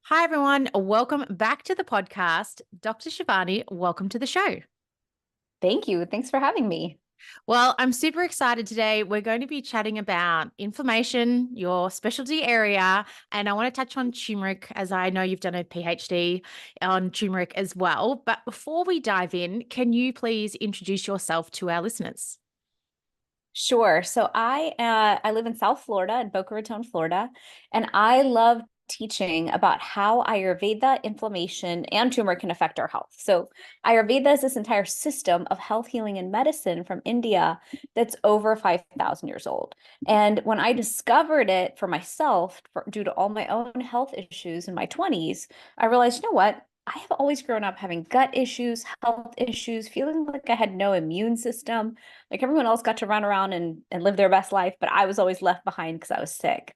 Hi, everyone. Welcome back to the podcast. Dr. Shivani, welcome to the show. Thank you. Thanks for having me. Well, I'm super excited today. We're going to be chatting about inflammation, your specialty area, and I want to touch on turmeric as I know you've done a PhD on turmeric as well. But before we dive in, can you please introduce yourself to our listeners? Sure. So I live in South Florida, in Boca Raton, Florida, and I love teaching about how Ayurveda, inflammation, and tumor can affect our health. So Ayurveda is this entire system of health, healing, and medicine from India that's over 5,000 years old. And when I discovered it for myself, due to all my own health issues in my 20s, I realized, you know what? I have always grown up having gut issues, health issues, feeling like I had no immune system. Like everyone else got to run around and live their best life, but I was always left behind because I was sick.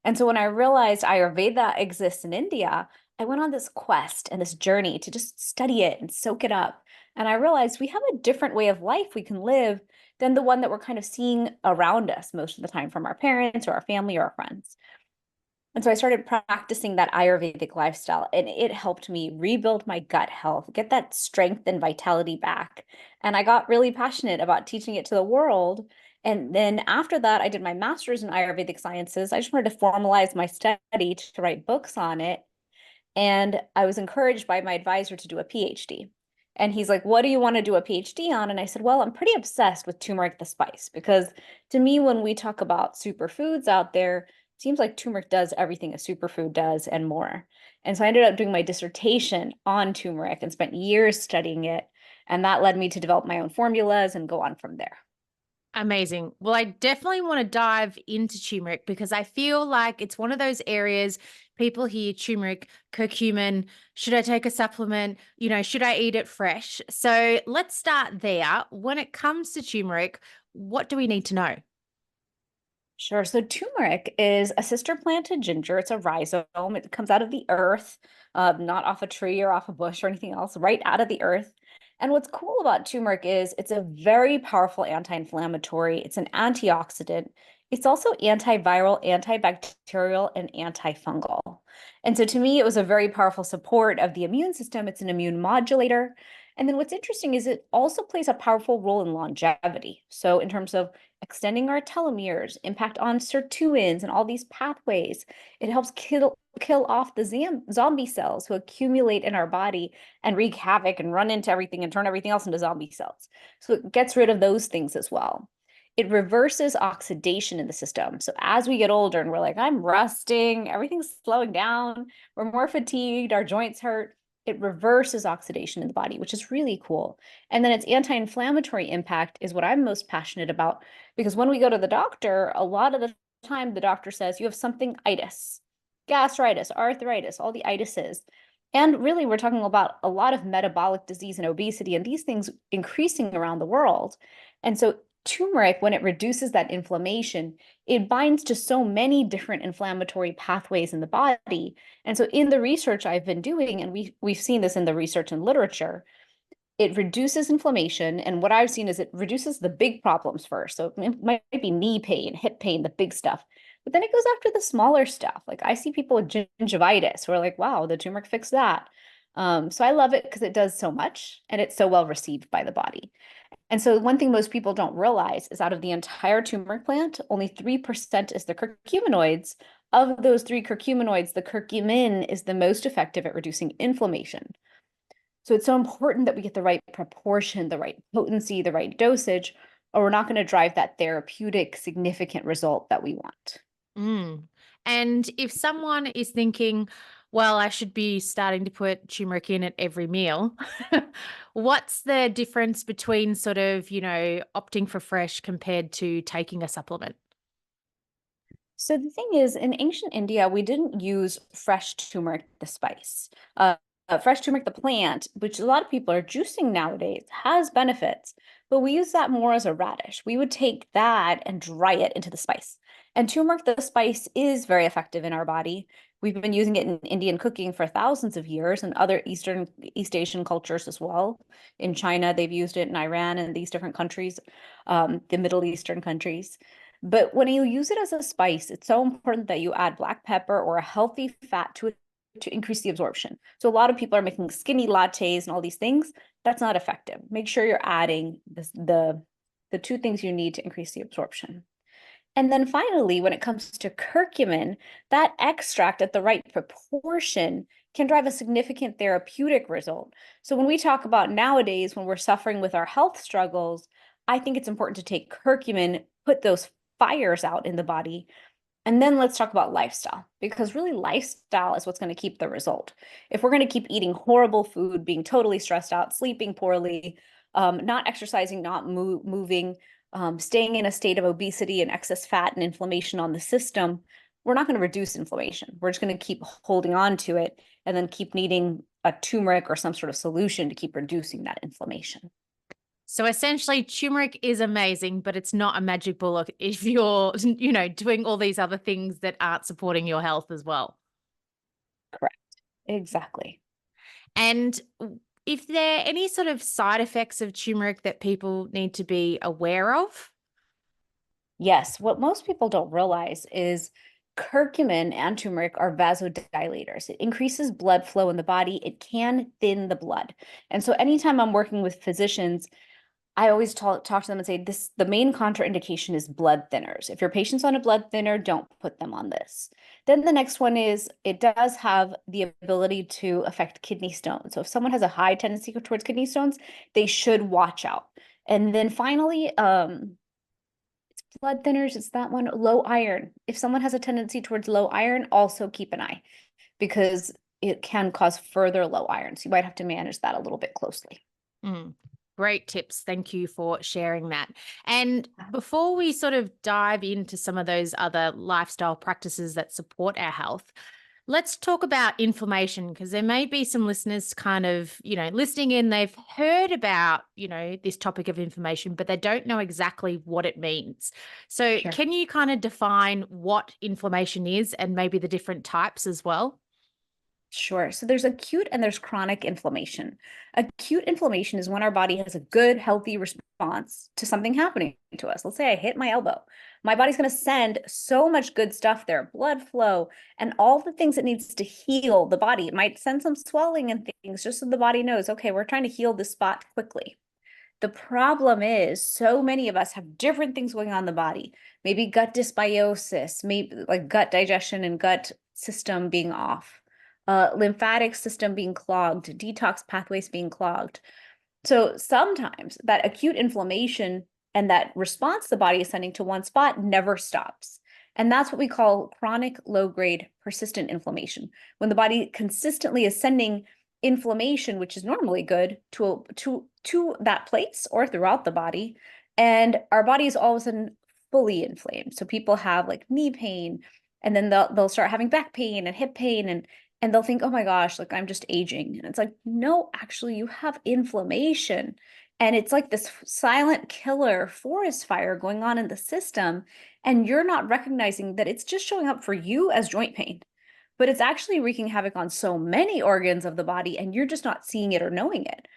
And so when I realized Ayurveda exists in India, I went on this quest and this journey to just study it and soak it up. And I realized we have a different way of life we can live than the one that we're kind of seeing around us most of the time from our parents or our family or our friends. And so I started practicing that Ayurvedic lifestyle, and it helped me rebuild my gut health, get that strength and vitality back. And I got really passionate about teaching it to the world. And then after that, I did my master's in Ayurvedic sciences. I just wanted to formalize my study to write books on it. And I was encouraged by my advisor to do a PhD. And he's like, "What do you want to do a PhD on?" And I said, "Well, I'm pretty obsessed with turmeric the spice because to me, when we talk about superfoods out there, it seems like turmeric does everything a superfood does and more." And so I ended up doing my dissertation on turmeric and spent years studying it. And that led me to develop my own formulas and go on from there. Amazing. Well, I definitely want to dive into turmeric because I feel like it's one of those areas people hear turmeric, curcumin. Should I take a supplement? Should I eat it fresh? So let's start there. When it comes to turmeric, what do we need to know? Sure. So turmeric is a sister plant to ginger. It's a rhizome. It comes out of the earth, not off a tree or off a bush or anything else, right out of the earth. And what's cool about turmeric is it's a very powerful anti-inflammatory. It's an antioxidant. It's also antiviral, antibacterial, and antifungal. And so to me, it was a very powerful support of the immune system. It's an immune modulator. And then what's interesting is it also plays a powerful role in longevity. So in terms of extending our telomeres, impact on sirtuins and all these pathways. It helps kill off the zombie cells who accumulate in our body and wreak havoc and run into everything and turn everything else into zombie cells. So it gets rid of those things as well. It reverses oxidation in the system. So as we get older and we're like, I'm rusting, everything's slowing down, we're more fatigued, our joints hurt, it reverses oxidation in the body, which is really cool. And then its anti-inflammatory impact is what I'm most passionate about because when we go to the doctor, a lot of the time the doctor says you have something itis, gastritis, arthritis, all the itises. And really, we're talking about a lot of metabolic disease and obesity and these things increasing around the world. And so turmeric, when it reduces that inflammation, it binds to so many different inflammatory pathways in the body. And so in the research I've been doing, and we've seen this in the research and literature, it reduces inflammation. And what I've seen is it reduces the big problems first. So it might be knee pain, hip pain, the big stuff. But then it goes after the smaller stuff. Like I see people with gingivitis who are like, wow, the turmeric fixed that. So I love it because it does so much and it's so well received by the body. And so one thing most people don't realize is out of the entire turmeric plant, only 3% is the curcuminoids. Of those three curcuminoids, the curcumin is the most effective at reducing inflammation. So it's so important that we get the right proportion, the right potency, the right dosage, or we're not going to drive that therapeutic significant result that we want. Mm. And if someone is thinking, well, I should be starting to put turmeric in at every meal, what's the difference between sort of, opting for fresh compared to taking a supplement? So the thing is, in ancient India, we didn't use fresh turmeric, the spice. Fresh turmeric, the plant, which a lot of people are juicing nowadays, has benefits, but we use that more as a radish. We would take that and dry it into the spice. And turmeric, the spice, is very effective in our body. We've been using it in Indian cooking for thousands of years and other East Asian cultures as well. In China, they've used it in Iran and these different countries, the Middle Eastern countries. But when you use it as a spice, it's so important that you add black pepper or a healthy fat to it to increase the absorption. So a lot of people are making skinny lattes and all these things. That's not effective. Make sure you're adding the two things you need to increase the absorption. And then finally, when it comes to curcumin, that extract at the right proportion can drive a significant therapeutic result. So when we talk about nowadays, when we're suffering with our health struggles, I think it's important to take curcumin, put those fires out in the body. And then let's talk about lifestyle, because really lifestyle is what's going to keep the result. If we're going to keep eating horrible food, being totally stressed out, sleeping poorly, not exercising, not moving, staying in a state of obesity and excess fat and inflammation on the system, we're not going to reduce inflammation. We're just going to keep holding on to it and then keep needing a turmeric or some sort of solution to keep reducing that inflammation. So essentially, turmeric is amazing, but it's not a magic bullet if you're, doing all these other things that aren't supporting your health as well. Correct. Exactly. And if there are any sort of side effects of turmeric that people need to be aware of? Yes, what most people don't realize is curcumin and turmeric are vasodilators. It increases blood flow in the body. It can thin the blood. And so anytime I'm working with physicians, I always talk to them and say the main contraindication is blood thinners. If your patient's on a blood thinner, don't put them on this. Then the next one is it does have the ability to affect kidney stones. So if someone has a high tendency towards kidney stones, they should watch out. And then finally, it's blood thinners, it's that one, low iron. If someone has a tendency towards low iron, also keep an eye because it can cause further low iron. So you might have to manage that a little bit closely. Mm, great tips. Thank you for sharing that. And before we sort of dive into some of those other lifestyle practices that support our health, let's talk about inflammation because there may be some listeners kind of, listening in, they've heard about, this topic of inflammation, but they don't know exactly what it means. So Sure. can you kind of define what inflammation is and maybe the different types as well? Sure. So there's acute and there's chronic inflammation. Acute inflammation is when our body has a good, healthy response to something happening to us. Let's say I hit my elbow. My body's going to send so much good stuff there, blood flow, and all the things it needs to heal the body. It might send some swelling and things just so the body knows, okay, we're trying to heal this spot quickly. The problem is so many of us have different things going on in the body. Maybe gut dysbiosis, maybe like gut digestion and gut system being off, lymphatic system being clogged, detox pathways being clogged. So sometimes that acute inflammation and that response the body is sending to one spot never stops. And that's what we call chronic low-grade persistent inflammation. When the body consistently is sending inflammation, which is normally good, to that place or throughout the body, and our body is all of a sudden fully inflamed. So people have like knee pain, and then they'll start having back pain and hip pain, and they'll think, oh my gosh, like I'm just aging. And it's like, no, actually, you have inflammation. And it's like this silent killer forest fire going on in the system. And you're not recognizing that it's just showing up for you as joint pain, but it's actually wreaking havoc on so many organs of the body. And you're just not seeing it or knowing it.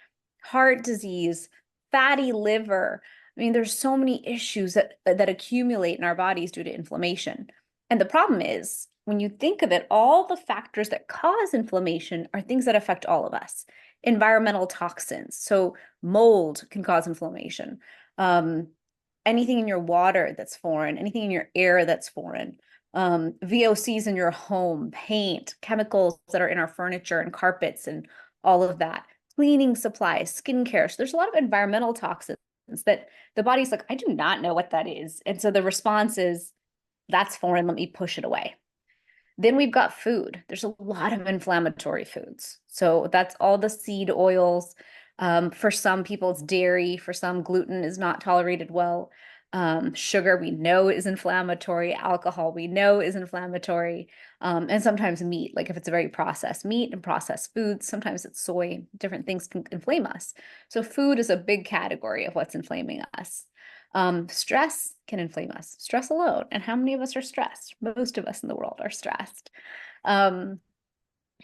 Heart disease, fatty liver. I mean, there's so many issues that accumulate in our bodies due to inflammation. And the problem is, when you think of it, all the factors that cause inflammation are things that affect all of us. Environmental toxins. So mold can cause inflammation. Anything in your water that's foreign, anything in your air that's foreign. VOCs in your home, paint, chemicals that are in our furniture and carpets and all of that. Cleaning supplies, skincare. So there's a lot of environmental toxins that the body's like, I do not know what that is. And so the response is, that's foreign, let me push it away. Then we've got food. There's a lot of inflammatory foods. So that's all the seed oils. For some people, it's dairy. For some, gluten is not tolerated well. Sugar we know is inflammatory. Alcohol we know is inflammatory. And sometimes meat, like if it's a very processed meat and processed foods, sometimes it's soy, different things can inflame us. So food is a big category of what's inflaming us. Stress can inflame us, stress alone. And how many of us are stressed? Most of us in the world are stressed. And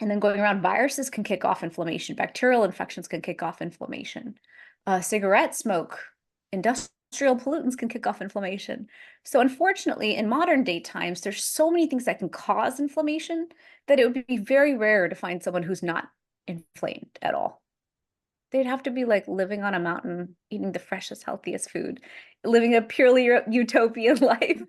then going around, viruses can kick off inflammation. Bacterial infections can kick off inflammation. Cigarette smoke, industrial industrial pollutants can kick off inflammation. So unfortunately, in modern day times, there's so many things that can cause inflammation that it would be very rare to find someone who's not inflamed at all. They'd have to be like living on a mountain, eating the freshest, healthiest food, living a purely utopian life.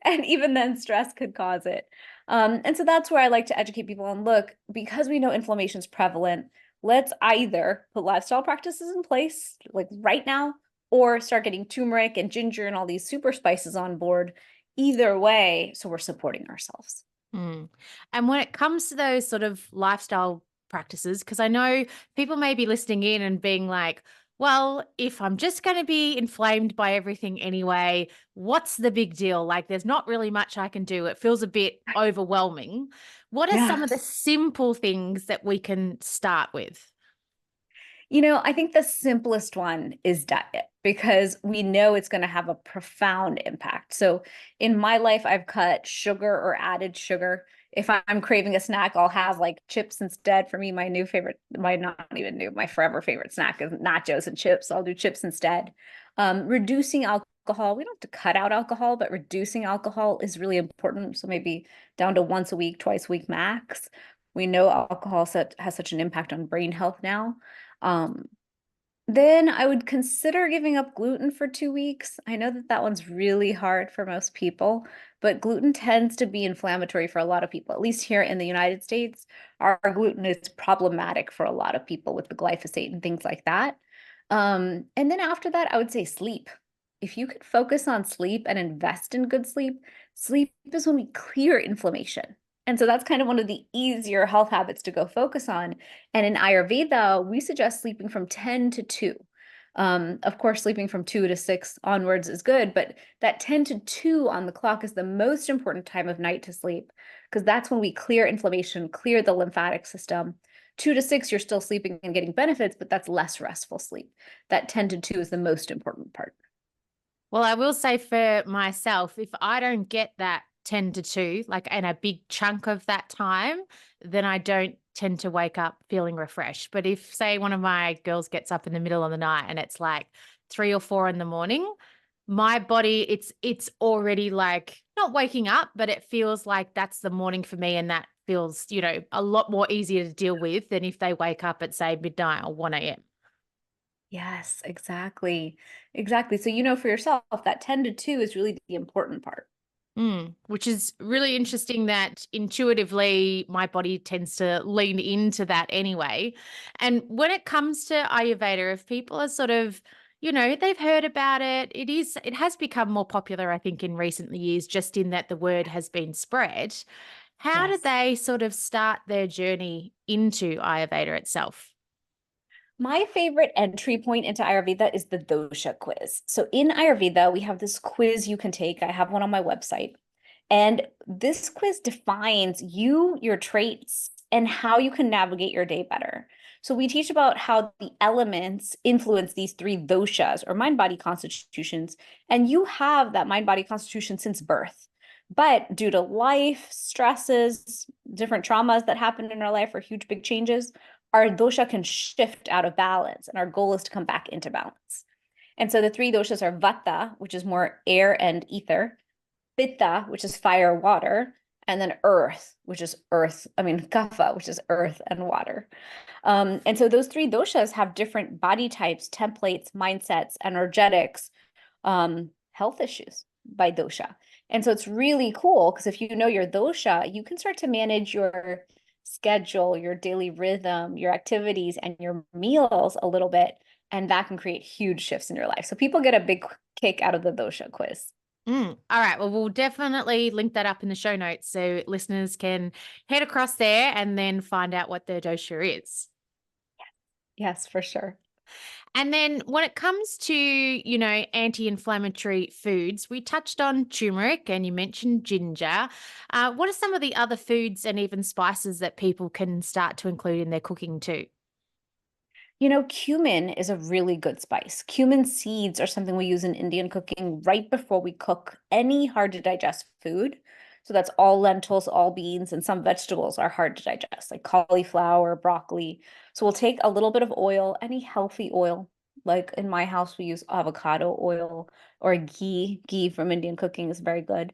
And even then, stress could cause it. And so that's where I like to educate people on, look, because we know inflammation is prevalent, let's either put lifestyle practices in place, like right now, or start getting turmeric and ginger and all these super spices on board. Either way, so we're supporting ourselves. Mm. And when it comes to those sort of lifestyle practices, because I know people may be listening in and being like, well, if I'm just going to be inflamed by everything anyway, what's the big deal? Like, there's not really much I can do. It feels a bit overwhelming. What are some of the Yes. simple things that we can start with? I think the simplest one is diet because we know it's going to have a profound impact. So in my life, I've cut sugar or added sugar. If I'm craving a snack, I'll have like chips instead. For me, my new favorite, my not even new, my forever favorite snack is nachos and chips. I'll do chips instead. Reducing alcohol. We don't have to cut out alcohol, but reducing alcohol is really important. So maybe down to once a week, twice a week max. We know alcohol has such an impact on brain health now. Um, then I would consider giving up gluten for 2 weeks. I know that that one's really hard for most people, but gluten tends to be inflammatory for a lot of people. At least here in the United States, our gluten is problematic for a lot of people with the glyphosate and things like that. And then after that, I would say sleep. If you could focus on sleep and invest in good sleep, sleep is when we clear inflammation. And so that's kind of one of the easier health habits to go focus on. And in Ayurveda, we suggest sleeping from 10 to 2. Of course, sleeping from 2 to 6 onwards is good, but that 10 to 2 on the clock is the most important time of night to sleep because that's when we clear inflammation, clear the lymphatic system. 2 to 6, you're still sleeping and getting benefits, but that's less restful sleep. That 10 to 2 is the most important part. Well, I will say for myself, if I don't get that 10 to 2, like in a big chunk of that time, then I don't tend to wake up feeling refreshed. But if, say, one of my girls gets up in the middle of the night and it's like 3 or 4 in the morning, my body, it's already like not waking up, but it feels like that's the morning for me. And that feels, a lot more easier to deal with than if they wake up at, say, midnight or 1 a.m. Yes, exactly. Exactly. So you know for yourself that 10 to 2 is really the important part. Which is really interesting that intuitively my body tends to lean into that anyway. And when it comes to Ayurveda, if people are sort of, they've heard about it, it has become more popular, I think, in recent years, just in that the word has been spread. How do Yes. they sort of start their journey into Ayurveda itself? My favorite entry point into Ayurveda is the dosha quiz. So in Ayurveda, we have this quiz you can take. I have one on my website. And this quiz defines you, your traits, and how you can navigate your day better. So we teach about how the elements influence these three doshas or mind body constitutions. And you have that mind body constitution since birth. But due to life, stresses, different traumas that happen in our life, or huge big changes, our dosha can shift out of balance. And our goal is to come back into balance. And so the three doshas are vata, which is more air and ether, pitta, which is fire, water, and then earth, which is kapha, which is earth and water. And so those three doshas have different body types, templates, mindsets, energetics, health issues by dosha. And so it's really cool because if you know your dosha, you can start to manage your schedule, your daily rhythm, your activities, and your meals a little bit. And that can create huge shifts in your life. So people get a big kick out of the dosha quiz. All right. Well, we'll definitely link that up in the show notes so listeners can head across there and then find out what their dosha is. Yes, for sure. And then when it comes to, anti-inflammatory foods, we touched on turmeric and you mentioned ginger. What are some of the other foods and even spices that people can start to include in their cooking too? Cumin is a really good spice. Cumin seeds are something we use in Indian cooking right before we cook any hard to digest food. So that's all lentils, all beans, and some vegetables are hard to digest, like cauliflower, broccoli. So we'll take a little bit of oil, any healthy oil, Like in my house, we use avocado oil or ghee. Ghee from Indian cooking is very good.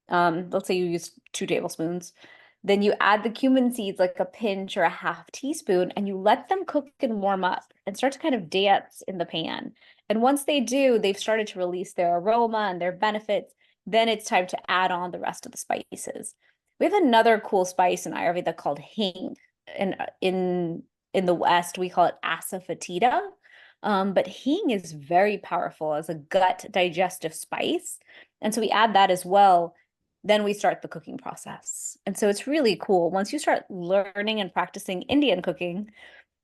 Let's say you use 2 tablespoons. Then you add the cumin seeds, like a pinch or a half teaspoon, and you let them cook and warm up and start to kind of dance in the pan. And once they do, they've started to release their aroma and their benefits. Then it's time to add on the rest of the spices. We have another cool spice in Ayurveda called hing. And in the West, we call it asafoetida. But hing is very powerful as a gut digestive spice. And so we add that as well. Then we start the cooking process. And so it's really cool. Once you start learning and practicing Indian cooking,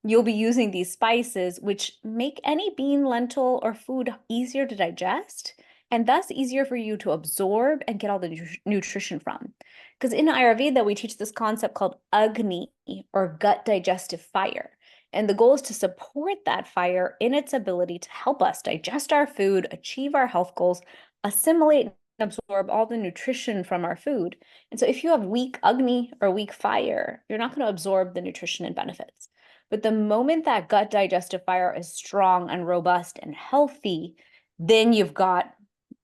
you'll be using these spices, which make any bean, lentil, or food easier to digest, and thus easier for you to absorb and get all the nutrition from. Because in Ayurveda, we teach this concept called Agni, or gut digestive fire. And the goal is to support that fire in its ability to help us digest our food, achieve our health goals, assimilate and absorb all the nutrition from our food. And so if you have weak Agni or weak fire, you're not going to absorb the nutrition and benefits. But the moment that gut digestive fire is strong and robust and healthy, then you've got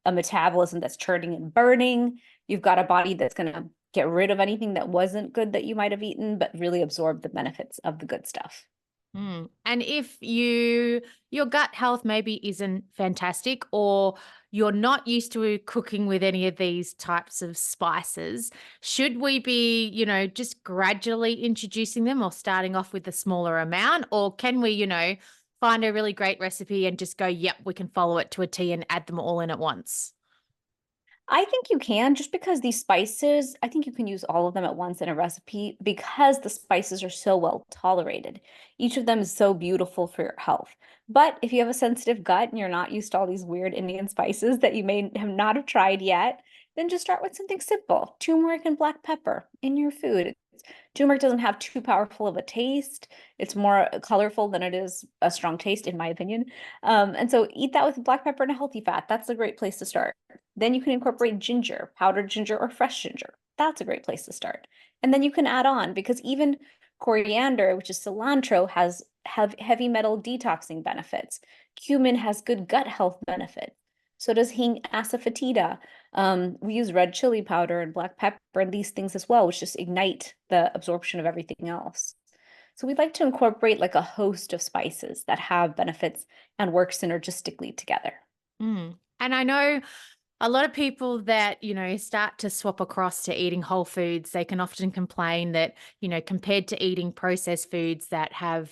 a metabolism that's churning and burning. You've got a body that's going to get rid of anything that wasn't good that you might have eaten, but really absorb the benefits of the good stuff. And if your gut health maybe isn't fantastic, or you're not used to cooking with any of these types of spices, should we be, just gradually introducing them or starting off with a smaller amount? Or can we, find a really great recipe and just go, yep, we can follow it to a T and add them all in at once? I think you can, just because these spices, I think you can use all of them at once in a recipe because the spices are so well tolerated. Each of them is so beautiful for your health. But if you have a sensitive gut and you're not used to all these weird Indian spices that you may have not have tried yet, then just start with something simple. Turmeric and black pepper in your food. Turmeric doesn't have too powerful of a taste. It's more colorful than it is a strong taste, in my opinion. And so eat that with black pepper and a healthy fat. That's a great place to start. Then you can incorporate ginger, powdered ginger or fresh ginger. That's a great place to start. And then you can add on, because even coriander, which is cilantro, have heavy metal detoxing benefits. Cumin has good gut health benefits. So does hing asafoetida. We use red chili powder and black pepper and these things as well, which just ignite the absorption of everything else. So we'd like to incorporate like a host of spices that have benefits and work synergistically together. And I know a lot of people that, start to swap across to eating whole foods, they can often complain that, compared to eating processed foods that have,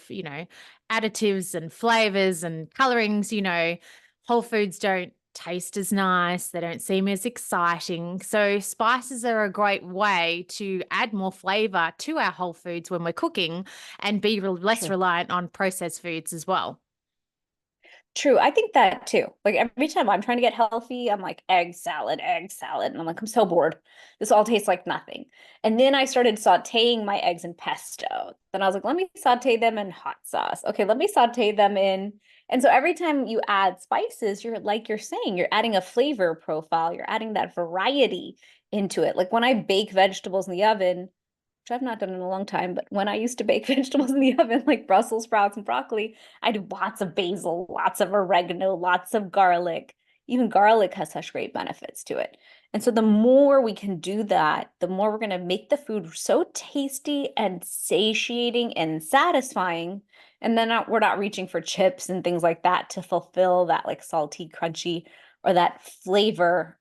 additives and flavors and colorings, whole foods don't taste as nice. They don't seem as exciting. So spices are a great way to add more flavor to our whole foods when we're cooking and be less True. reliant on processed foods as well. True. I think that too. Like every time I'm trying to get healthy, I'm like egg salad, egg salad. And I'm like, I'm so bored. This all tastes like nothing. And then I started sauteing my eggs in pesto. Then I was like, let me saute them in hot sauce. Okay, let me saute them in. And so every time you add spices, you're like you're saying, you're adding a flavor profile, you're adding that variety into it. Like when I bake vegetables in the oven, which I've not done in a long time, but when I used to bake vegetables in the oven, like Brussels sprouts and broccoli, I do lots of basil, lots of oregano, lots of garlic. Even garlic has such great benefits to it. And so the more we can do that, the more we're going to make the food so tasty and satiating and satisfying. And then we're not reaching for chips and things like that to fulfill that like salty, crunchy, or that flavor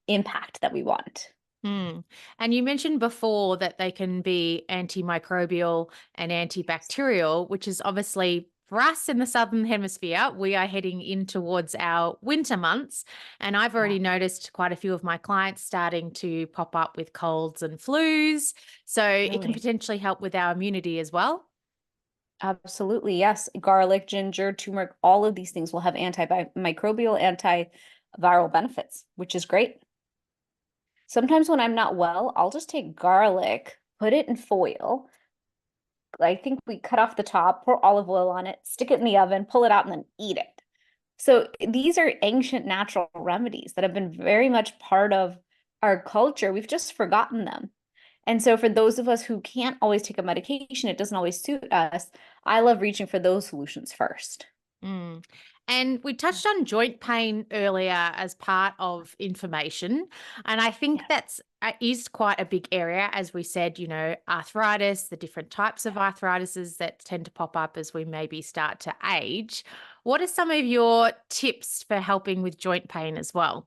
impact that we want. And you mentioned before that they can be antimicrobial and antibacterial, which is obviously for us in the Southern Hemisphere, we are heading in towards our winter months. And I've Yeah, already noticed quite a few of my clients starting to pop up with colds and flus. So it can really. potentially help with our immunity as well. Absolutely, yes. Garlic, ginger, turmeric, all of these things will have antimicrobial, antiviral benefits, which is great. Sometimes when I'm not well, I'll just take garlic, put it in foil. I think we cut off the top, pour olive oil on it, stick it in the oven, pull it out, and then eat it. So these are ancient natural remedies that have been very much part of our culture. We've just forgotten them. And so for those of us who can't always take a medication, it doesn't always suit us, I love reaching for those solutions first. Mm. And we touched on joint pain earlier as part of inflammation. And I think Yeah. that's is quite a big area. As we said, arthritis, the different types of arthritises that tend to pop up as we maybe start to age. What are some of your tips for helping with joint pain as well?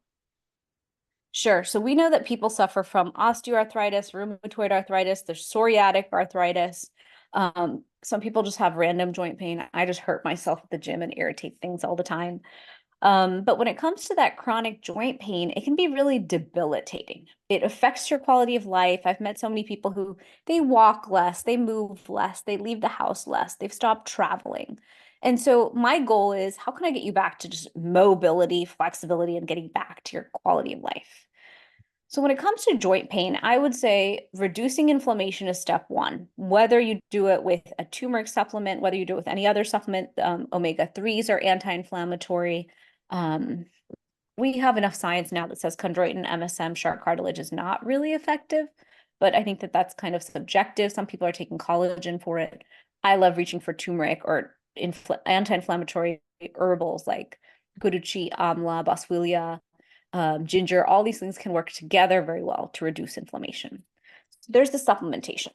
Sure. So we know that people suffer from osteoarthritis, rheumatoid arthritis, there's psoriatic arthritis. Some people just have random joint pain. I just hurt myself at the gym and irritate things all the time. But when it comes to that chronic joint pain, it can be really debilitating. It affects your quality of life. I've met so many people who they walk less, they move less, they leave the house less, they've stopped traveling. And so my goal is how can I get you back to just mobility, flexibility, and getting back to your quality of life? So when it comes to joint pain, I would say reducing inflammation is step one. Whether you do it with a turmeric supplement, whether you do it with any other supplement, omega-3s are anti-inflammatory. Um, we have enough science now that says chondroitin, MSM, shark cartilage is not really effective, but I think that that's kind of subjective. Some people are taking collagen for it. I love reaching for turmeric or anti-inflammatory herbals like guduchi, amla, boswellia, ginger. All these things can work together very well to reduce inflammation. There's the supplementation.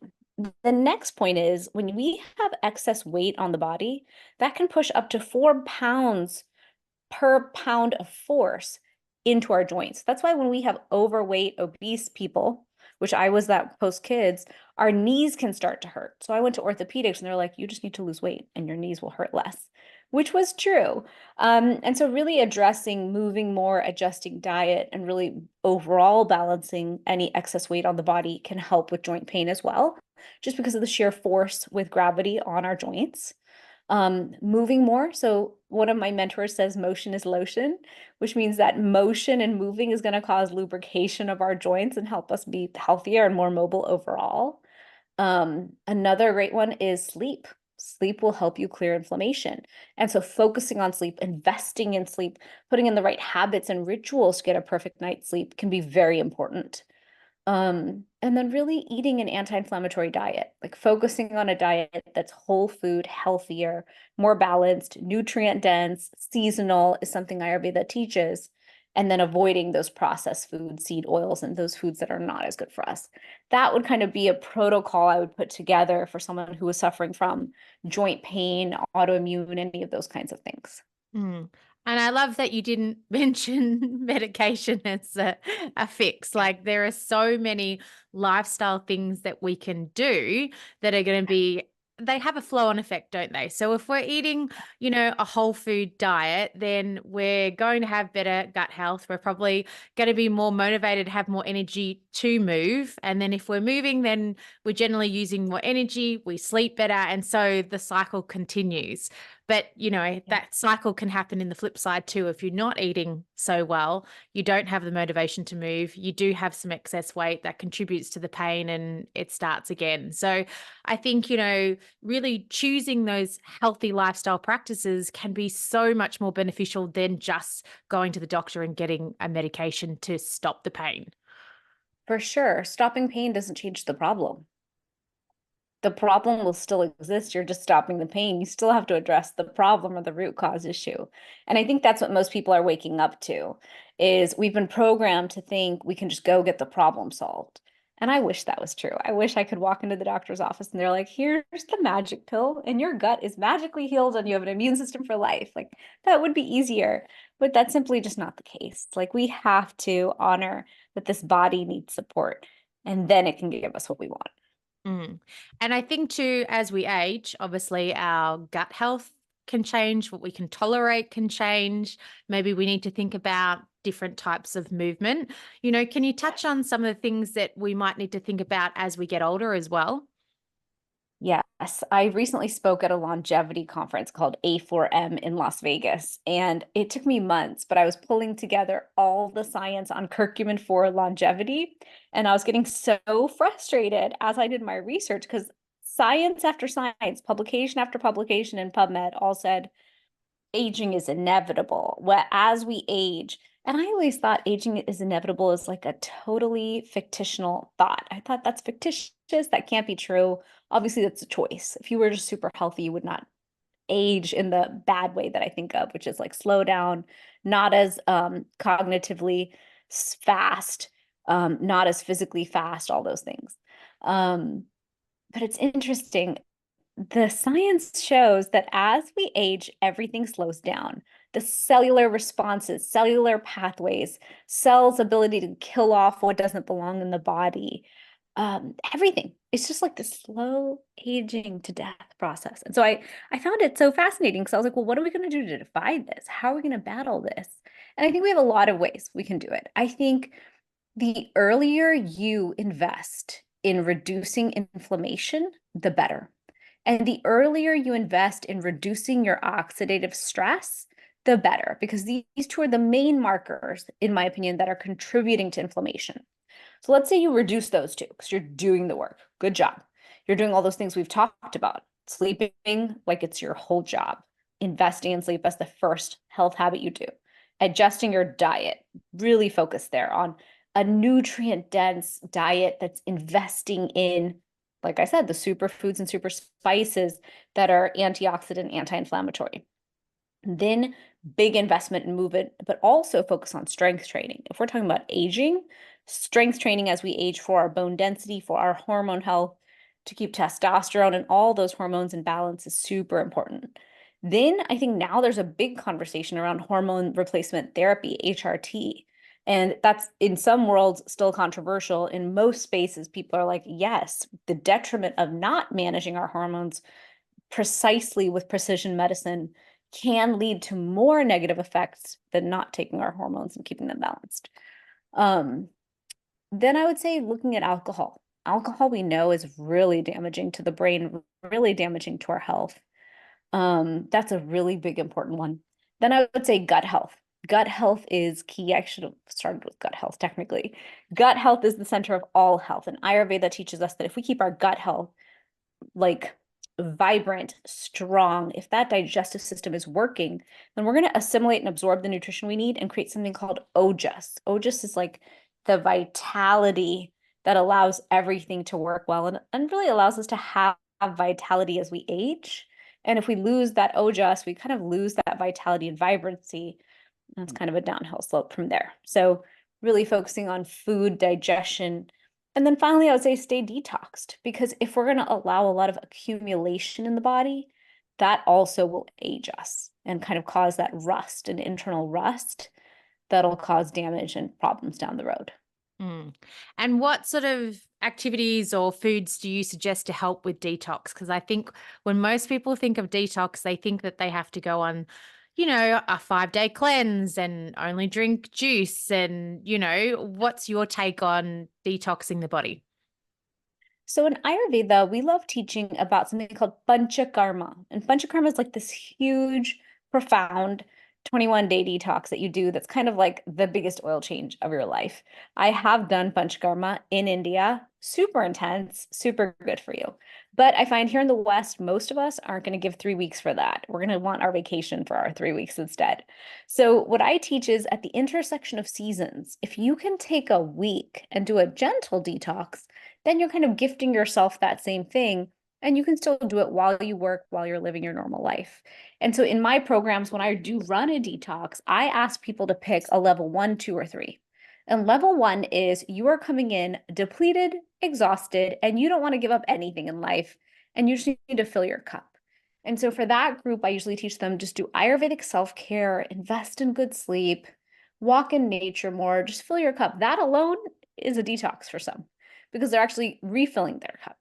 The next point is when we have excess weight on the body, that can push up to 4 pounds per pound of force into our joints. That's why when we have overweight, obese people, which I was that post kids, our knees can start to hurt. So I went to orthopedics and they're like, you just need to lose weight and your knees will hurt less, which was true. And so really addressing moving more, adjusting diet, and really overall balancing any excess weight on the body can help with joint pain as well, just because of the sheer force with gravity on our joints. Moving more. So one of my mentors says motion is lotion, which means that motion and moving is going to cause lubrication of our joints and help us be healthier and more mobile overall. Another great one is sleep. Sleep will help you clear inflammation. And so focusing on sleep, investing in sleep, putting in the right habits and rituals to get a perfect night's sleep can be very important. And then really eating an anti-inflammatory diet, like focusing on a diet that's whole food, healthier, more balanced, nutrient dense, seasonal is something Ayurveda teaches. And then avoiding those processed foods, seed oils, and those foods that are not as good for us. That would kind of be a protocol I would put together for someone who is suffering from joint pain, autoimmune, any of those kinds of things. Mm. And I love that you didn't mention medication as a fix. Like there are so many lifestyle things that we can do that are going to be, they have a flow on effect, don't they? So if we're eating, a whole food diet, then we're going to have better gut health. We're probably going to be more motivated, have more energy to move. And then if we're moving, then we're generally using more energy, we sleep better. And so the cycle continues. But, Yeah. that cycle can happen in the flip side too. If you're not eating so well, you don't have the motivation to move, you do have some excess weight that contributes to the pain and it starts again. So I think, really choosing those healthy lifestyle practices can be so much more beneficial than just going to the doctor and getting a medication to stop the pain. For sure. Stopping pain doesn't change the problem. The problem will still exist. You're just stopping the pain. You still have to address the problem or the root cause issue. And I think that's what most people are waking up to is we've been programmed to think we can just go get the problem solved. And I wish that was true. I wish I could walk into the doctor's office and they're like, here's the magic pill, and your gut is magically healed and you have an immune system for life. Like that would be easier, but that's simply just not the case. Like we have to honor that this body needs support and then it can give us what we want. Mm. And I think too, as we age, obviously our gut health can change, what we can tolerate can change. Maybe we need to think about different types of movement. Can you touch on some of the things that we might need to think about as we get older as well? Yes, I recently spoke at a longevity conference called A4M in Las Vegas, and it took me months, but I was pulling together all the science on curcumin for longevity, and I was getting so frustrated as I did my research because science after science, publication after publication in PubMed all said aging is inevitable. As we age, and I always thought aging is inevitable is like a totally fictional thought. I thought that's fictitious. That can't be true. Obviously, that's a choice. If you were just super healthy, you would not age in the bad way that I think of, which is like slow down, not as cognitively fast, not as physically fast, all those things. But it's interesting. The science shows that as we age, everything slows down. The cellular responses, cellular pathways, cells' ability to kill off what doesn't belong in the body, everything. It's just like the slow aging to death process. And so I found it so fascinating because I was like, well, what are we going to do to defy this? How are we going to battle this? And I think we have a lot of ways we can do it. I think the earlier you invest in reducing inflammation, the better. And the earlier you invest in reducing your oxidative stress, the better, because these two are the main markers, in my opinion, that are contributing to inflammation. So let's say you reduce those two because you're doing the work. Good job. You're doing all those things we've talked about. Sleeping like it's your whole job. Investing in sleep as the first health habit you do. Adjusting your diet. Really focus there on a nutrient-dense diet that's investing in, like I said, the superfoods and super spices that are antioxidant, anti-inflammatory. Then big investment in movement, but also focus on strength training. If we're talking about aging, strength training as we age for our bone density, for our hormone health, to keep testosterone and all those hormones in balance is super important. Then I think now there's a big conversation around hormone replacement therapy, HRT. And that's in some worlds still controversial. In most spaces, people are like, yes, the detriment of not managing our hormones precisely with precision medicine can lead to more negative effects than not taking our hormones and keeping them balanced. Then I would say looking at alcohol. Alcohol we know is really damaging to the brain, really damaging to our health. That's a really big, important one. Then I would say gut health. Gut health is key. I should have started with gut health, technically. Gut health is the center of all health. And Ayurveda teaches us that if we keep our gut health like vibrant, strong, if that digestive system is working, then we're going to assimilate and absorb the nutrition we need and create something called ojas. Ojas is like the vitality that allows everything to work well and really allows us to have vitality as we age. And if we lose that ojas, we kind of lose that vitality and vibrancy. That's kind of a downhill slope from there. So really focusing on food digestion. And then finally, I would say stay detoxed, because if we're going to allow a lot of accumulation in the body, that also will age us and kind of cause that rust, an internal rust that'll cause damage and problems down the road. Mm. And what sort of activities or foods do you suggest to help with detox? Because I think when most people think of detox, they think that they have to go on, a 5-day cleanse and only drink juice. And, what's your take on detoxing the body? So in Ayurveda, we love teaching about something called panchakarma. And panchakarma is like this huge, profound 21-day detox that you do that's kind of like the biggest oil change of your life. I have done panchakarma in India, super intense, super good for you. But I find here in the West, most of us aren't going to give 3 weeks for that. We're going to want our vacation for our 3 weeks instead. So what I teach is at the intersection of seasons, if you can take a week and do a gentle detox, then you're kind of gifting yourself that same thing. And you can still do it while you work, while you're living your normal life. And so in my programs, when I do run a detox, I ask people to pick a level 1, 2, or 3. And level 1 is you are coming in depleted, exhausted, and you don't want to give up anything in life. And you just need to fill your cup. And so for that group, I usually teach them just do Ayurvedic self-care, invest in good sleep, walk in nature more, just fill your cup. That alone is a detox for some, because they're actually refilling their cup.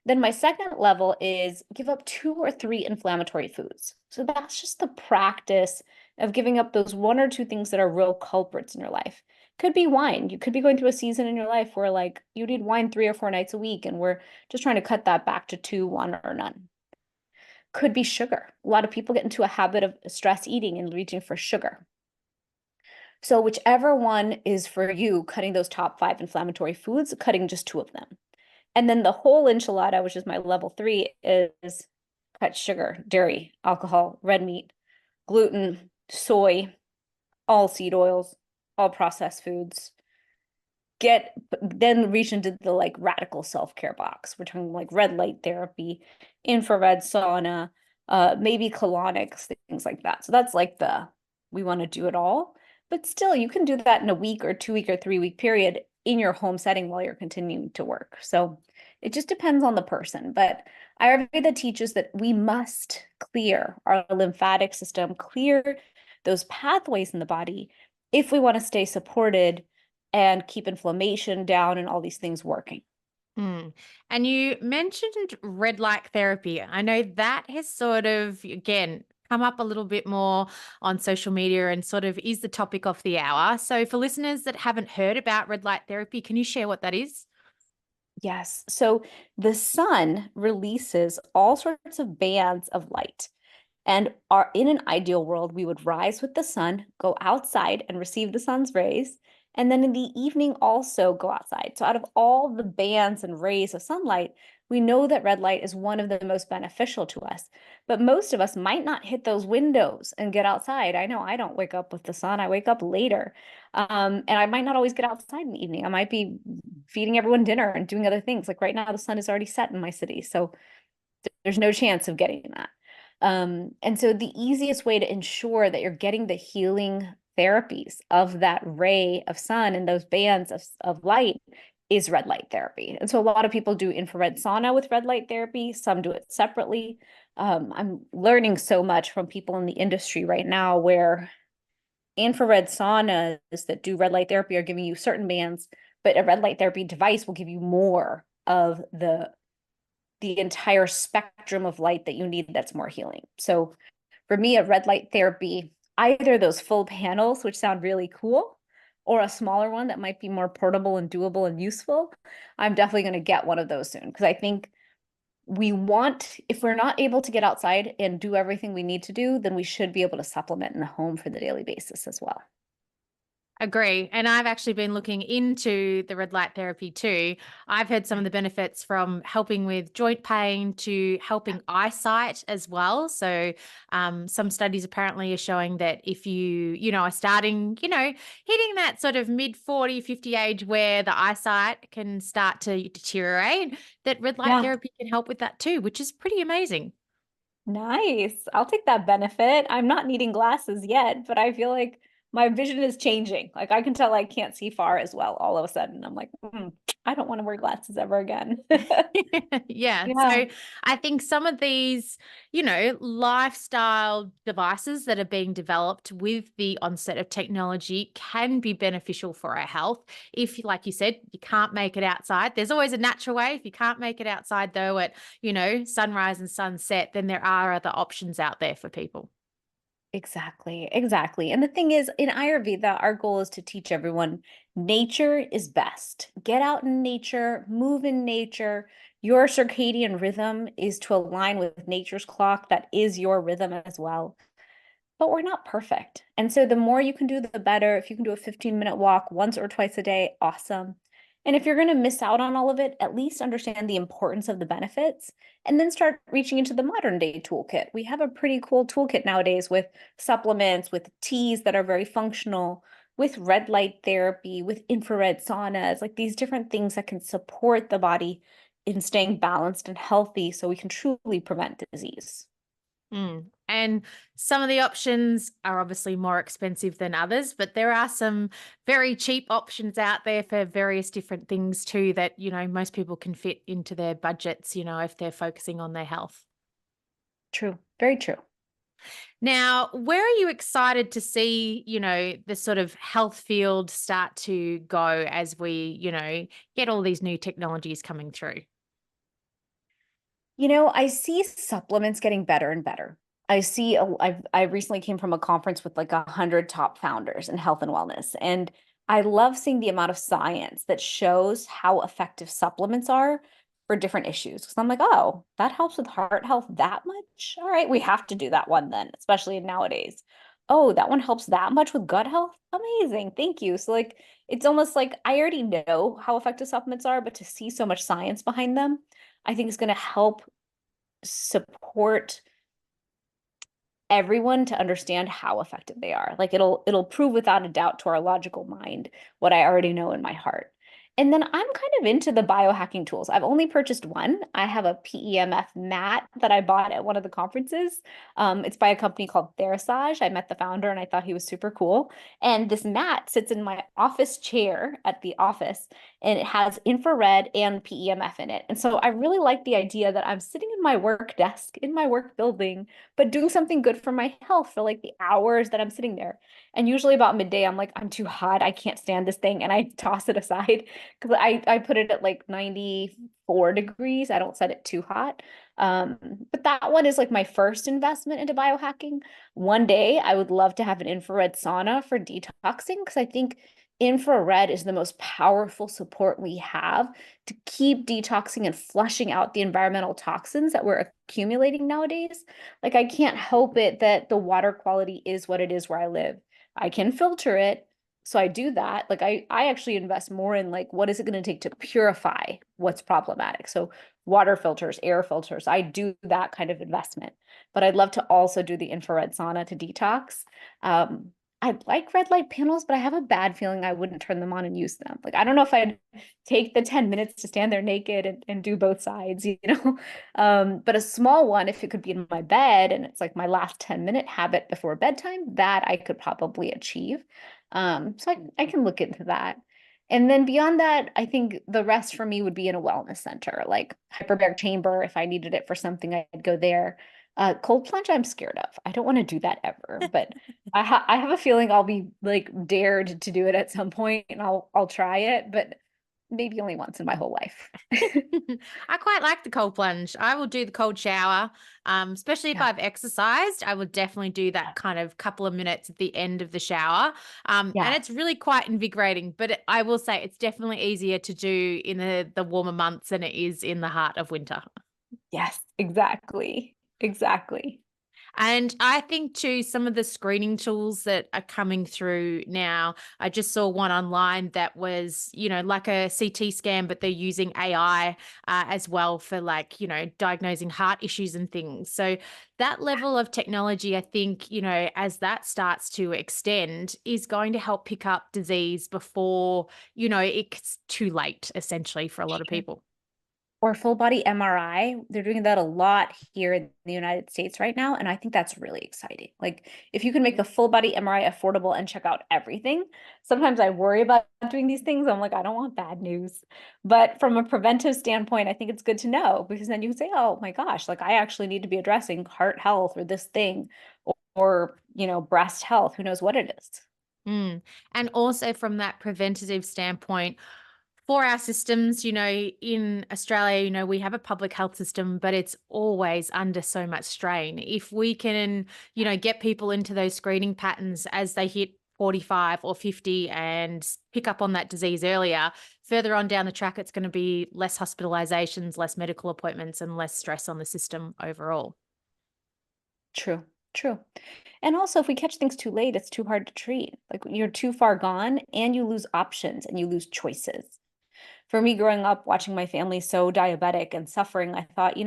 Then my second level is give up 2 or 3 inflammatory foods. So that's just the practice of giving up those 1 or 2 things that are real culprits in your life. Could be wine. You could be going through a season in your life where like you need wine 3 or 4 nights a week, and we're just trying to cut that back to 2, 1, or none. Could be sugar. A lot of people get into a habit of stress eating and reaching for sugar. So whichever one is for you, cutting those top 5 inflammatory foods, cutting just 2 of them. And then the whole enchilada, which is my level 3, is cut sugar, dairy, alcohol, red meat, gluten, soy, all seed oils, all processed foods. Then reach into the like radical self-care box. We're talking like red light therapy, infrared sauna, maybe colonics, things like that. So that's like we want to do it all. But still, you can do that in a week or 2 week or 3 week period in your home setting while you're continuing to work. So it just depends on the person. But Ayurveda teaches that we must clear our lymphatic system, clear those pathways in the body if we want to stay supported and keep inflammation down and all these things working. Mm. And you mentioned red light therapy. I know that has sort of, again, come up a little bit more on social media and sort of is the topic of the hour. So, for listeners that haven't heard about red light therapy, can you share what that is? Yes. So the sun releases all sorts of bands of light. And in an ideal world, we would rise with the sun, go outside and receive the sun's rays, and then in the evening also go outside. So out of all the bands and rays of sunlight, we know that red light is one of the most beneficial to us. But most of us might not hit those windows and get outside. I know I don't wake up with the sun. I wake up later. And I might not always get outside in the evening. I might be feeding everyone dinner and doing other things. Like right now, the sun is already set in my city. So there's no chance of getting that. And so the easiest way to ensure that you're getting the healing therapies of that ray of sun and those bands of light is red light therapy. And so a lot of people do infrared sauna with red light therapy. Some do it separately. I'm learning so much from people in the industry right now where infrared saunas that do red light therapy are giving you certain bands, but a red light therapy device will give you more of the entire spectrum of light that you need that's more healing. So for me, a red light therapy, either those full panels, which sound really cool, or a smaller one that might be more portable and doable and useful, I'm definitely going to get one of those soon because I think if we're not able to get outside and do everything we need to do, then we should be able to supplement in the home for the daily basis as well. Agree. And I've actually been looking into the red light therapy too. I've heard some of the benefits from helping with joint pain to helping eyesight as well. So, some studies apparently are showing that if you are starting, hitting that sort of mid 40, 50 age where the eyesight can start to deteriorate, that red light Yeah. therapy can help with that too, which is pretty amazing. Nice. I'll take that benefit. I'm not needing glasses yet, but I feel like my vision is changing. Like I can tell I can't see far as well all of a sudden. I'm like, I don't want to wear glasses ever again. Yeah. Yeah. So I think some of these, lifestyle devices that are being developed with the onset of technology can be beneficial for our health. If, like you said, you can't make it outside, there's always a natural way. If you can't make it outside, though, at, sunrise and sunset, then there are other options out there for people. Exactly, exactly. And the thing is, in Ayurveda, our goal is to teach everyone nature is best. Get out in nature, move in nature. Your circadian rhythm is to align with nature's clock. That is your rhythm as well. But we're not perfect. And so the more you can do, the better. If you can do a 15-minute walk once or twice a day, awesome. And if you're going to miss out on all of it, at least understand the importance of the benefits and then start reaching into the modern day toolkit. We have a pretty cool toolkit nowadays with supplements, with teas that are very functional, with red light therapy, with infrared saunas, like these different things that can support the body in staying balanced and healthy so we can truly prevent disease. And some of the options are obviously more expensive than others, but there are some very cheap options out there for various different things too that, most people can fit into their budgets, if they're focusing on their health. True, very true. Now, where are you excited to see, the sort of health field start to go as we, get all these new technologies coming through? I see supplements getting better and better. I recently came from a conference with like 100 top founders in health and wellness, and I love seeing the amount of science that shows how effective supplements are for different issues. Because I'm like, oh, that helps with heart health that much? All right, we have to do that one then, especially nowadays. Oh, that one helps that much with gut health? Amazing. Thank you. So like it's almost like I already know how effective supplements are, but to see so much science behind them, I think is going to help support everyone to understand how effective they are. Like it'll prove without a doubt to our logical mind what I already know in my heart. And then I'm kind of into the biohacking tools. I've only purchased one. I have a PEMF mat that I bought at one of the conferences. It's by a company called Therasage. I met the founder and I thought he was super cool. And this mat sits in my office chair at the office, and it has infrared and PEMF in it. And so I really like the idea that I'm sitting in my work desk in my work building, but doing something good for my health for like the hours that I'm sitting there. And usually about midday, I'm like, I'm too hot. I can't stand this thing. And I toss it aside because I put it at like 94 degrees. I don't set it too hot. Um, but that one is like my first investment into biohacking. One day I would love to have an infrared sauna for detoxing because I think infrared is the most powerful support we have to keep detoxing and flushing out the environmental toxins that we're accumulating nowadays. Like I can't help it that the water quality is what it is where I live. I can filter it, so I do that. Like I actually invest more in like what is it going to take to purify what's problematic. So water filters, air filters, I do that kind of investment. But I'd love to also do the infrared sauna to detox. I like red light panels, but I have a bad feeling I wouldn't turn them on and use them. Like I don't know if I'd take the 10 minutes to stand there naked and do both sides, you know. But a small one, if it could be in my bed and it's like my last 10-minute habit before bedtime, that I could probably achieve. So I can look into that. And then beyond that, I think the rest for me would be in a wellness center, like hyperbaric chamber. If I needed it for something, I'd go there. Cold plunge, I'm scared of. I don't want to do that ever, but I have a feeling I'll be like dared to do it at some point, and I'll try it, but maybe only once in my whole life. I quite like the cold plunge. I will do the cold shower, especially if Yeah. I've exercised. I would definitely do that kind of couple of minutes at the end of the shower. And Yeah. it's really quite invigorating, but I will say it's definitely easier to do in the warmer months than it is in the heart of winter. Yes, exactly. Exactly. And I think too, some of the screening tools that are coming through now, I just saw one online that was, like a CT scan, but they're using AI as well for like, diagnosing heart issues and things. So that level of technology, I think, as that starts to extend, is going to help pick up disease before, it's too late, essentially, for a lot of people. Or full body MRI. They're doing that a lot here in the United States right now. And I think that's really exciting. Like, if you can make a full body MRI affordable and check out everything, sometimes I worry about doing these things. I'm like, I don't want bad news. But from a preventive standpoint, I think it's good to know because then you can say, oh my gosh, like I actually need to be addressing heart health or this thing or breast health. Who knows what it is? Mm. And also from that preventative standpoint, for our systems, in Australia, we have a public health system, but it's always under so much strain. If we can, get people into those screening patterns as they hit 45 or 50 and pick up on that disease earlier, further on down the track, it's going to be less hospitalizations, less medical appointments, and less stress on the system overall. True, true. And also, if we catch things too late, it's too hard to treat. Like you're too far gone and you lose options and you lose choices. For me, growing up, watching my family so diabetic and suffering, I thought,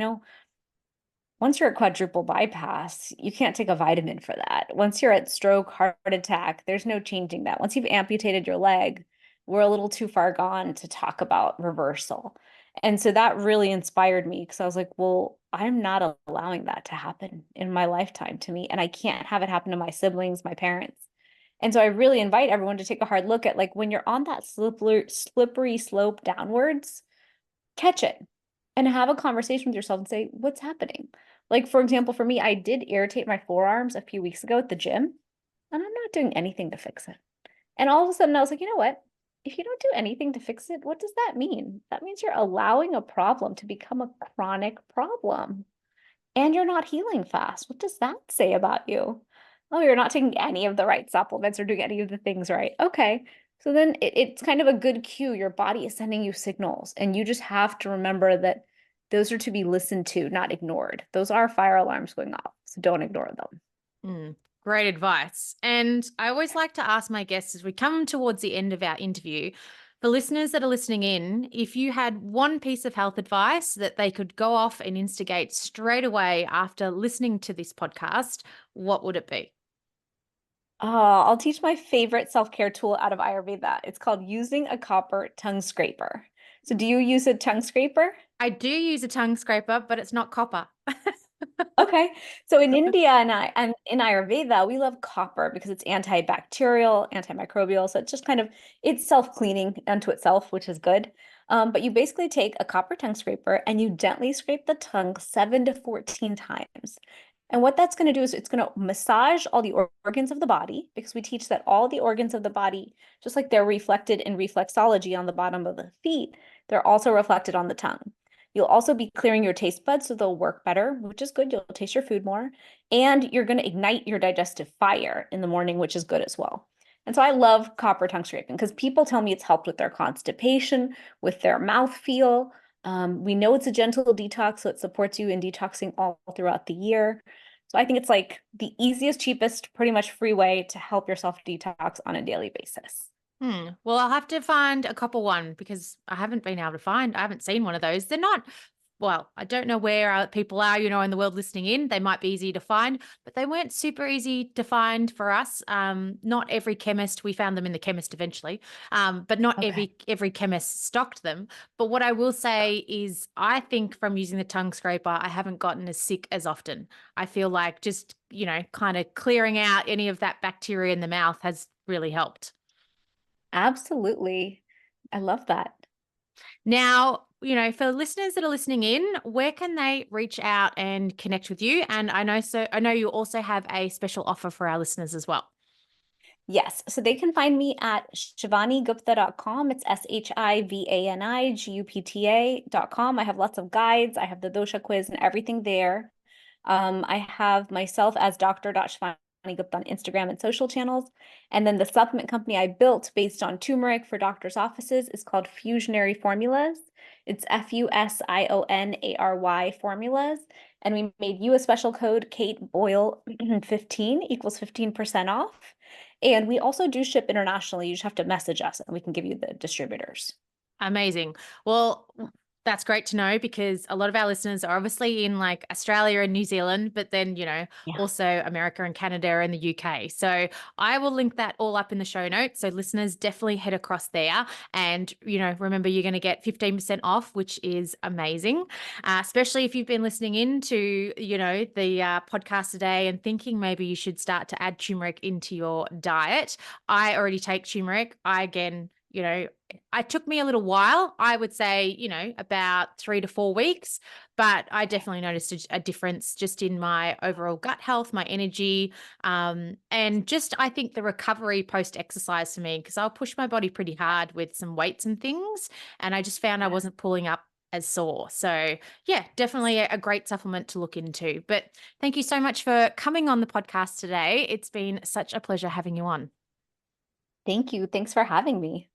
once you're at quadruple bypass, you can't take a vitamin for that. Once you're at stroke, heart attack, there's no changing that. Once you've amputated your leg, we're a little too far gone to talk about reversal. And so that really inspired me because I was like, well, I'm not allowing that to happen in my lifetime to me. And I can't have it happen to my siblings, my parents. And so I really invite everyone to take a hard look at like when you're on that slippery slope downwards, catch it and have a conversation with yourself and say, what's happening? Like, for example, for me, I did irritate my forearms a few weeks ago at the gym, and I'm not doing anything to fix it. And all of a sudden, I was like, you know what? If you don't do anything to fix it, what does that mean? That means you're allowing a problem to become a chronic problem and you're not healing fast. What does that say about you? Oh, you're not taking any of the right supplements or doing any of the things right. Okay. So then it's kind of a good cue. Your body is sending you signals, and you just have to remember that those are to be listened to, not ignored. Those are fire alarms going off. So don't ignore them. Mm, great advice. And I always like to ask my guests as we come towards the end of our interview, for listeners that are listening in, if you had one piece of health advice that they could go off and instigate straight away after listening to this podcast, what would it be? I'll teach my favorite self-care tool out of Ayurveda. It's called using a copper tongue scraper. So do you use a tongue scraper? I do use a tongue scraper, but it's not copper. Okay. So in India and in Ayurveda, we love copper because it's antibacterial, antimicrobial. So it's just kind of it's self-cleaning unto itself, which is good. But you basically take a copper tongue scraper and you gently scrape the tongue 7 to 14 times. And what that's going to do is it's going to massage all the organs of the body because we teach that all the organs of the body, just like they're reflected in reflexology on the bottom of the feet, they're also reflected on the tongue. You'll also be clearing your taste buds so they'll work better, which is good. You'll taste your food more. And you're going to ignite your digestive fire in the morning, which is good as well. And so I love copper tongue scraping because people tell me it's helped with their constipation, with their mouth feel. We know it's a gentle detox, so it supports you in detoxing all throughout the year. So I think it's like the easiest, cheapest, pretty much free way to help yourself detox on a daily basis. Well, I'll have to find a copper one because I haven't been able to find, I haven't seen one of those. They're not, well, I don't know where people are, in the world listening in. They might be easy to find, but they weren't super easy to find for us. Not every chemist, we found them in the chemist eventually, but not Okay. every chemist stocked them. But what I will say is I think from using the tongue scraper, I haven't gotten as sick as often. I feel like just, kind of clearing out any of that bacteria in the mouth has really helped. Absolutely. I love that. Now, for listeners that are listening in, where can they reach out and connect with you? And I know you also have a special offer for our listeners as well. Yes, so they can find me at shivanigupta.com. It's ShivanIGupta.com. I have lots of guides. I have the dosha quiz and everything there. I have myself as Dr. Shivani Gupta on Instagram and social channels. And then the supplement company I built based on turmeric for doctors' offices is called Fusionary Formulas. It's Fusionary formulas. And we made you a special code, Kate Boyle 15 equals 15% off. And we also do ship internationally. You just have to message us and we can give you the distributors. Amazing. Well, that's great to know because a lot of our listeners are obviously in like Australia and New Zealand, but then, Yeah. also America and Canada and the UK. So I will link that all up in the show notes. So listeners definitely head across there. And, remember you're going to get 15% off, which is amazing, especially if you've been listening in to, the podcast today and thinking maybe you should start to add turmeric into your diet. I already take turmeric. It took me a little while, I would say, about 3 to 4 weeks, but I definitely noticed a difference just in my overall gut health, my energy, and just I think the recovery post exercise for me, because I'll push my body pretty hard with some weights and things, and I just found I wasn't pulling up as sore. So, yeah, definitely a great supplement to look into. But thank you so much for coming on the podcast today. It's been such a pleasure having you on. Thank you. Thanks for having me.